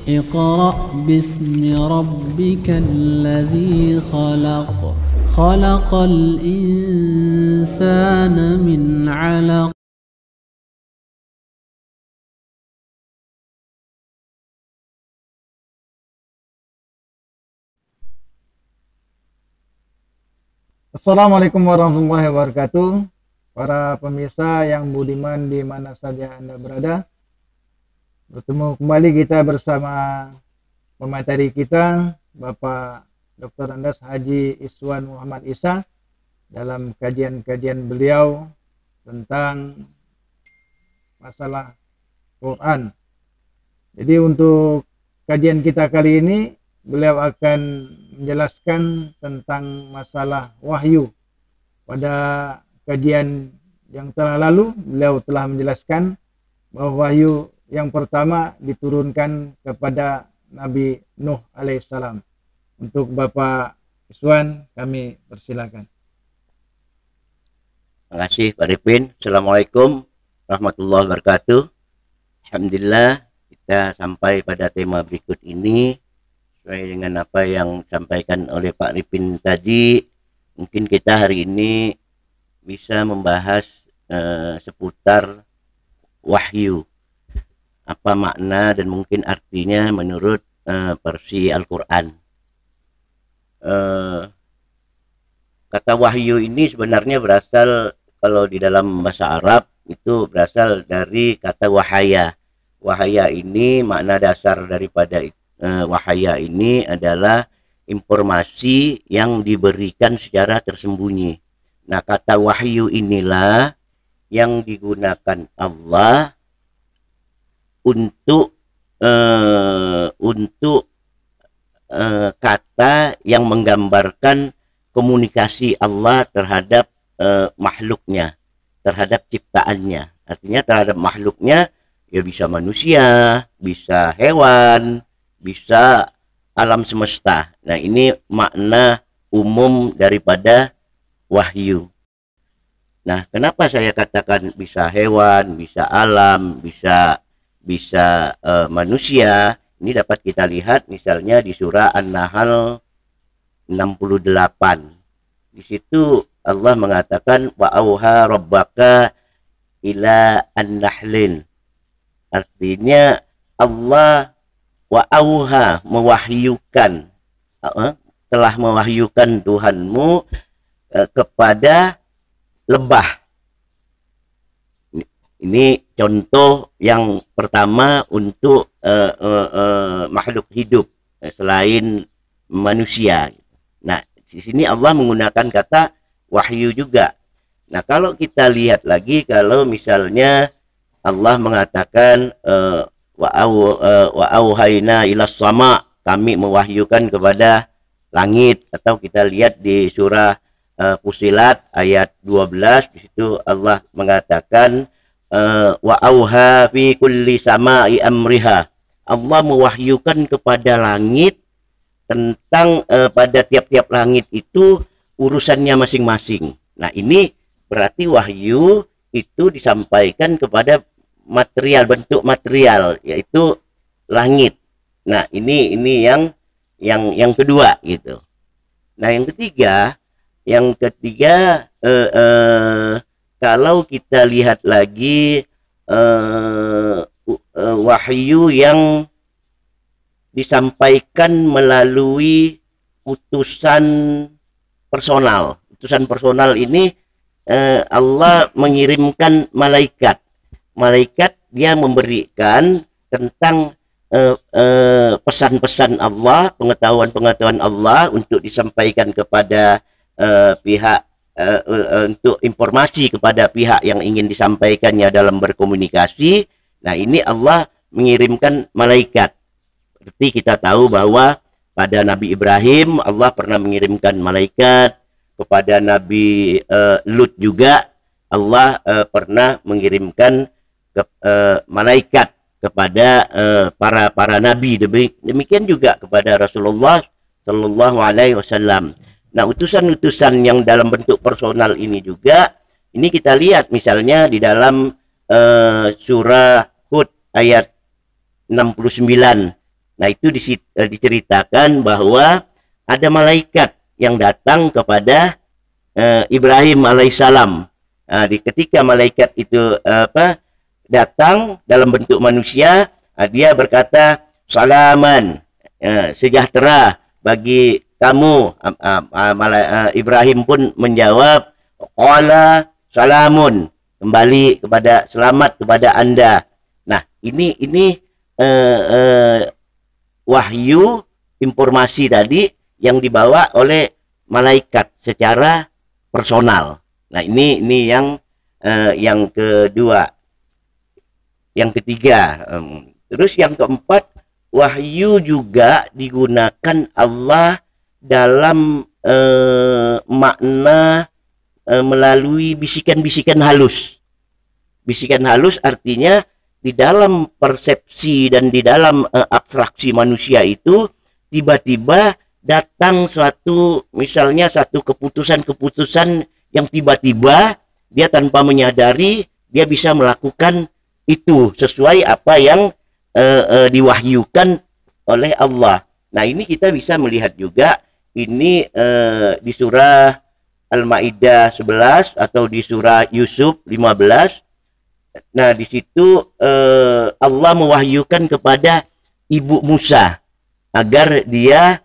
اقرأ باسم ربك الذي خلق خلق الإنسان من علق. Assalamualaikum warahmatullahi wabarakatuh. Para pemirsa yang budiman di mana saja Anda berada, bertemu kembali kita bersama pemateri kita, Bapak Dr. Andes Haji Iswan Muhammad Isa, dalam kajian-kajian beliau tentang masalah Quran. Jadi untuk kajian kita kali ini, beliau akan menjelaskan tentang masalah wahyu. Pada kajian yang telah lalu, beliau telah menjelaskan bahwa wahyu yang pertama diturunkan kepada Nabi Nuh alaihissalam. Untuk Bapak Iswan, kami persilakan. Terima kasih Pak Ripin. Assalamualaikum warahmatullahi wabarakatuh. Alhamdulillah, kita sampai pada tema berikut ini sesuai dengan apa yang disampaikan oleh Pak Ripin tadi. Mungkin kita hari ini bisa membahas seputar wahyu, apa makna dan mungkin artinya menurut versi Al-Quran. Kata wahyu ini sebenarnya berasal, kalau di dalam bahasa Arab itu berasal dari kata wahaya. Wahaya ini, makna dasar daripada wahaya ini adalah informasi yang diberikan secara tersembunyi. Nah, kata wahyu inilah yang digunakan Allah untuk kata yang menggambarkan komunikasi Allah terhadap makhluknya, terhadap ciptaannya. Artinya terhadap makhluknya, ya bisa manusia, bisa hewan, bisa alam semesta. Nah, ini makna umum daripada wahyu. Nah, kenapa saya katakan bisa hewan, bisa alam, bisa manusia? Ini dapat kita lihat misalnya di surah An-Nahl 68. Di situ Allah mengatakan wa auha rabbaka ila an-nahlin. Artinya Allah wa auha mewahyukan, telah mewahyukan Tuhanmu kepada lebah. Ini contoh yang pertama untuk makhluk hidup selain manusia. Nah, di sini Allah menggunakan kata wahyu juga. Nah, kalau kita lihat lagi, kalau misalnya Allah mengatakan wa auhayna ilas sama, kami mewahyukan kepada langit, atau kita lihat di surah Fusilat ayat 12, di situ Allah mengatakan wa auha fi kulli sama'i amriha. Allah mewahyukan kepada langit tentang pada tiap-tiap langit itu urusannya masing-masing. Nah, ini berarti wahyu itu disampaikan kepada material, bentuk material, yaitu langit. Nah, ini yang kedua gitu. Nah, yang ketiga kalau kita lihat lagi wahyu yang disampaikan melalui utusan personal. Utusan personal ini Allah mengirimkan malaikat. Malaikat dia memberikan tentang pesan-pesan Allah, pengetahuan-pengetahuan Allah untuk disampaikan kepada pihak, untuk informasi kepada pihak yang ingin disampaikannya dalam berkomunikasi. Nah, ini Allah mengirimkan malaikat. Seperti kita tahu bahwa pada Nabi Ibrahim Allah pernah mengirimkan malaikat, kepada Nabi Lut juga Allah pernah mengirimkan malaikat kepada para nabi. Demikian juga kepada Rasulullah Shallallahu Alaihi Wasallam. Nah, utusan-utusan yang dalam bentuk personal ini juga, ini kita lihat misalnya di dalam surah Hud ayat 69. Nah, itu diceritakan bahwa ada malaikat yang datang kepada Ibrahim alaihissalam. Ketika malaikat itu datang dalam bentuk manusia, dia berkata, salaman, sejahtera bagi kamu. Ibrahim pun menjawab, qala salamun, kembali kepada selamat kepada Anda. Nah, ini wahyu informasi tadi yang dibawa oleh malaikat secara personal. Nah, ini yang kedua. Yang ketiga, terus yang keempat, wahyu juga digunakan Allah dalam makna melalui bisikan-bisikan halus. Bisikan halus artinya di dalam persepsi dan di dalam abstraksi manusia itu tiba-tiba datang misalnya satu keputusan-keputusan yang tiba-tiba dia tanpa menyadari dia bisa melakukan itu sesuai apa yang diwahyukan oleh Allah. Nah, ini kita bisa melihat juga ini di surah Al-Maidah 11 atau di surah Yusuf 15. Nah, di situ Allah mewahyukan kepada ibu Musa agar dia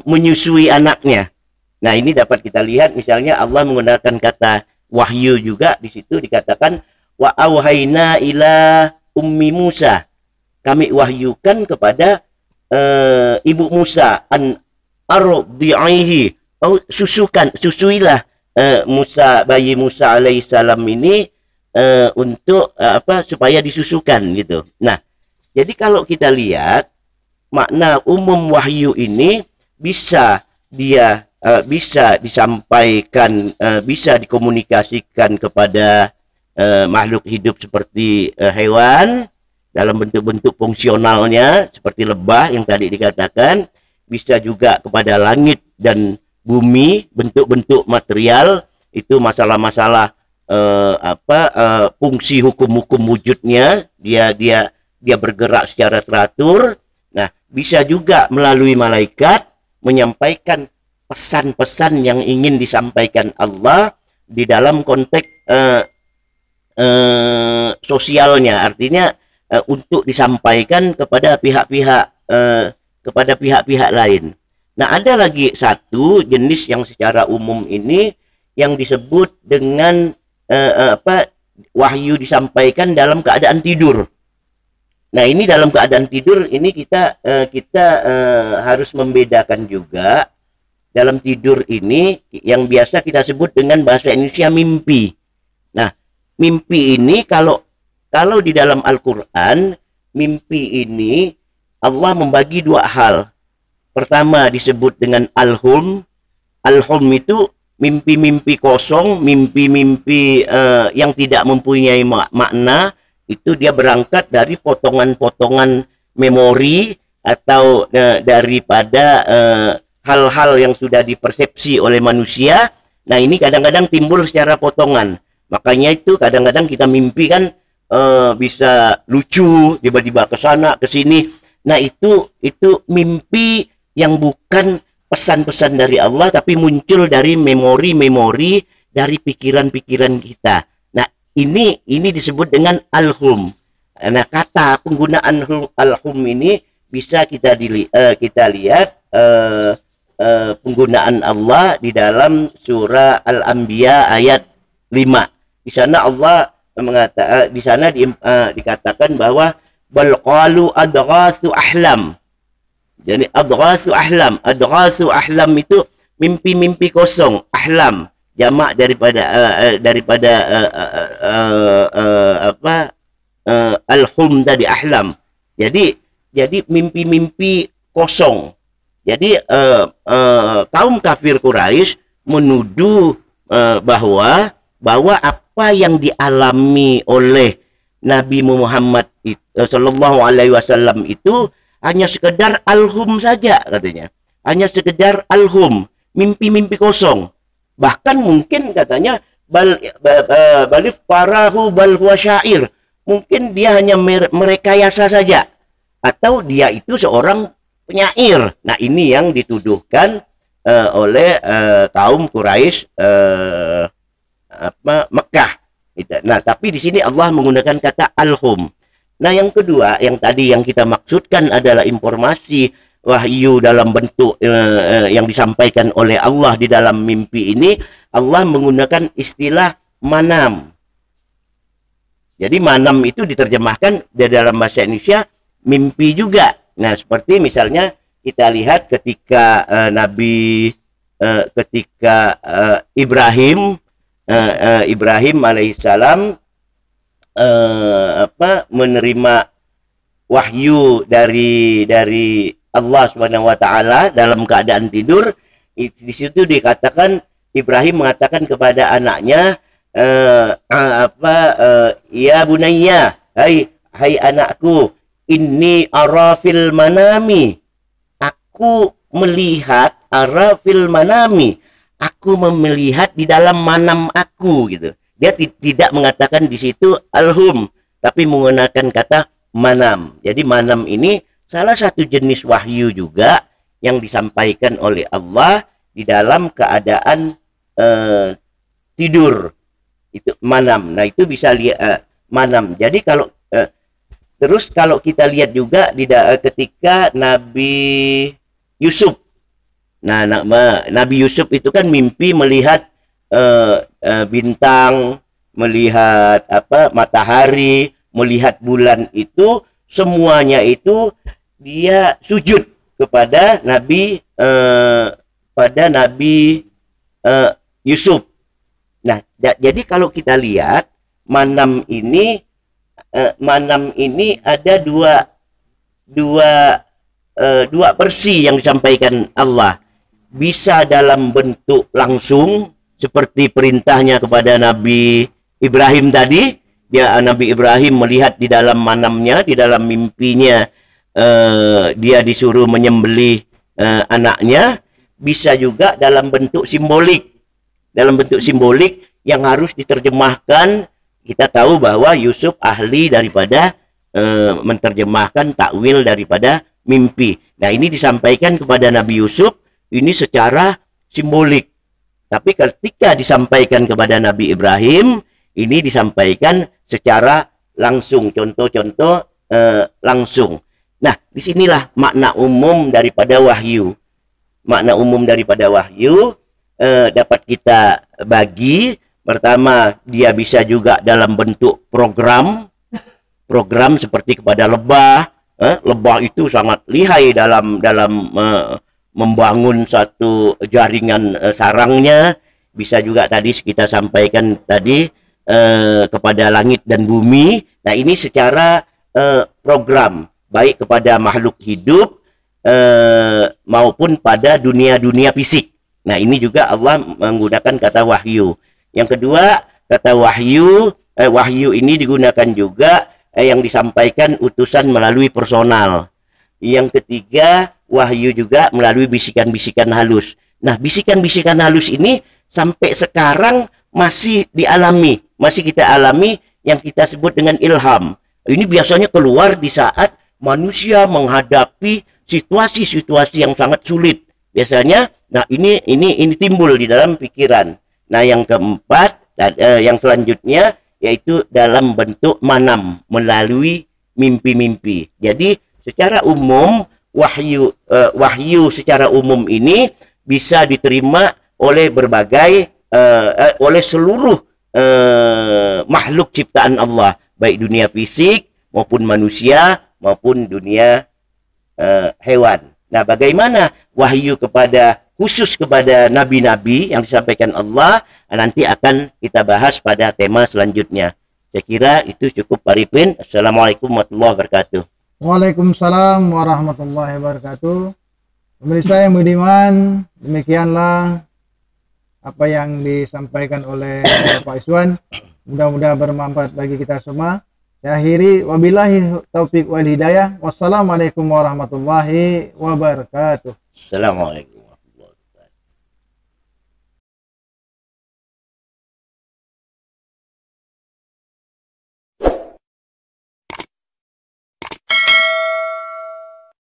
menyusui anaknya. Nah, ini dapat kita lihat misalnya Allah menggunakan kata wahyu juga. Di situ dikatakan wa auhayna ila ummi Musa, kami wahyukan kepada ibu Musa an ardi'ihi, susuilah bayi Musa alaihissalam ini untuk supaya disusukan gitu. Nah, jadi kalau kita lihat makna umum wahyu ini bisa disampaikan, bisa dikomunikasikan kepada makhluk hidup seperti hewan dalam bentuk-bentuk fungsionalnya seperti lebah yang tadi dikatakan, bisa juga kepada langit dan bumi, bentuk-bentuk material, itu masalah-masalah fungsi hukum-hukum wujudnya, dia bergerak secara teratur. Nah, bisa juga melalui malaikat menyampaikan pesan-pesan yang ingin disampaikan Allah di dalam konteks sosialnya, artinya untuk disampaikan kepada pihak-pihak lain. Nah, ada lagi satu jenis yang secara umum ini yang disebut dengan wahyu disampaikan dalam keadaan tidur. Nah, ini dalam keadaan tidur ini kita harus membedakan juga. Dalam tidur ini yang biasa kita sebut dengan bahasa Indonesia mimpi. Nah, mimpi ini kalau di dalam Al-Quran, mimpi ini Allah membagi dua hal. Pertama disebut dengan al-hum. Al-hum itu mimpi-mimpi kosong, mimpi-mimpi yang tidak mempunyai makna. Itu dia berangkat dari potongan-potongan memori atau daripada hal-hal yang sudah dipersepsi oleh manusia. Nah, ini kadang-kadang timbul secara potongan. Makanya itu kadang-kadang kita mimpi kan bisa lucu, tiba-tiba ke sana, ke sini. Nah, itu mimpi yang bukan pesan-pesan dari Allah, tapi muncul dari memori-memori dari pikiran-pikiran kita. Nah, ini disebut dengan al-hum. Nah, kata penggunaan al-hum ini bisa kita lihat penggunaan Allah di dalam surah Al-Anbiya ayat 5. Di sana Allah mengatakan, di sana dikatakan bahwa bal qalu adghasu ahlam. Jadi adghasu ahlam itu mimpi-mimpi kosong. Ahlam jamak daripada al-hum tadi, ahlam. Jadi mimpi-mimpi kosong. Jadi kaum kafir Quraisy menuduh bahwa apa yang dialami oleh Nabi Muhammad Sallallahu Alaihi Wasallam itu hanya sekedar al-hum saja, katanya. Hanya sekedar al-hum, mimpi-mimpi kosong. Bahkan mungkin katanya balif parahu bal huwa syair. mungkin dia hanya merekayasa saja, atau dia itu seorang penyair. Nah, ini yang dituduhkan oleh kaum Quraisy Mekah. Nah, tapi di sini Allah menggunakan kata alhum. Nah, yang kedua, yang tadi yang kita maksudkan adalah informasi wahyu dalam bentuk yang disampaikan oleh Allah di dalam mimpi ini. Allah menggunakan istilah manam. Jadi manam itu diterjemahkan di dalam bahasa Indonesia mimpi juga. Nah, seperti misalnya kita lihat ketika Ibrahim alaihissalam menerima wahyu dari Allah Subhanahu wa taala dalam keadaan tidur. Di situ dikatakan Ibrahim mengatakan kepada anaknya, ya bunayya, hai anakku, inni ara fil manami, aku melihat, ara fil manami, aku melihat di dalam manam aku, gitu. Dia tidak mengatakan di situ alhum, tapi menggunakan kata manam. Jadi manam ini salah satu jenis wahyu juga yang disampaikan oleh Allah di dalam keadaan tidur. Itu manam. Nah, itu bisa lihat manam. Jadi kalau terus kalau kita lihat juga ketika Nabi Yusuf. Nah, Nabi Yusuf itu kan mimpi melihat bintang, melihat matahari, melihat bulan, itu semuanya itu dia sujud kepada Nabi Yusuf. Nah, jadi kalau kita lihat manam ini ada dua versi yang disampaikan Allah. Bisa dalam bentuk langsung seperti perintahnya kepada Nabi Ibrahim tadi. Nabi Ibrahim melihat di dalam manamnya, di dalam mimpinya, dia disuruh menyembelih anaknya. Bisa juga dalam bentuk simbolik. Dalam bentuk simbolik yang harus diterjemahkan. Kita tahu bahwa Yusuf ahli daripada menerjemahkan takwil daripada mimpi. Nah, ini disampaikan kepada Nabi Yusuf ini secara simbolik. Tapi ketika disampaikan kepada Nabi Ibrahim, ini disampaikan secara langsung. Contoh-contoh langsung. Nah, disinilah makna umum daripada wahyu. Makna umum daripada wahyu dapat kita bagi. Pertama, dia bisa juga dalam bentuk program seperti kepada lebah. Lebah itu sangat lihai dalam membangun satu jaringan sarangnya. Bisa juga tadi kita sampaikan tadi kepada langit dan bumi. Nah, ini secara program, baik kepada makhluk hidup maupun pada dunia fisik. Nah, ini juga Allah menggunakan kata wahyu. Yang kedua, kata wahyu ini digunakan juga yang disampaikan utusan melalui personal. Yang ketiga, wahyu juga melalui bisikan-bisikan halus. Nah, bisikan-bisikan halus ini sampai sekarang masih kita alami yang kita sebut dengan ilham. Ini biasanya keluar di saat manusia menghadapi situasi-situasi yang sangat sulit. Biasanya, nah ini timbul di dalam pikiran. Nah, yang keempat, yang selanjutnya yaitu dalam bentuk manam, melalui mimpi-mimpi. Jadi secara umum wahyu secara umum ini bisa diterima oleh oleh seluruh makhluk ciptaan Allah, baik dunia fisik maupun manusia maupun dunia hewan. Nah, bagaimana wahyu khusus kepada nabi-nabi yang disampaikan Allah, nanti akan kita bahas pada tema selanjutnya. Saya kira itu cukup, Pak Arifin. Assalamualaikum warahmatullahi wabarakatuh. Waalaikumsalam warahmatullahi wabarakatuh. Pemirsa yang budiman, demikianlah apa yang disampaikan oleh Bapak Iswan. Mudah-mudahan bermanfaat bagi kita semua. Saya akhiri, wabillahi taufik wal hidayah. Wassalamualaikum warahmatullahi wabarakatuh. Assalamualaikum.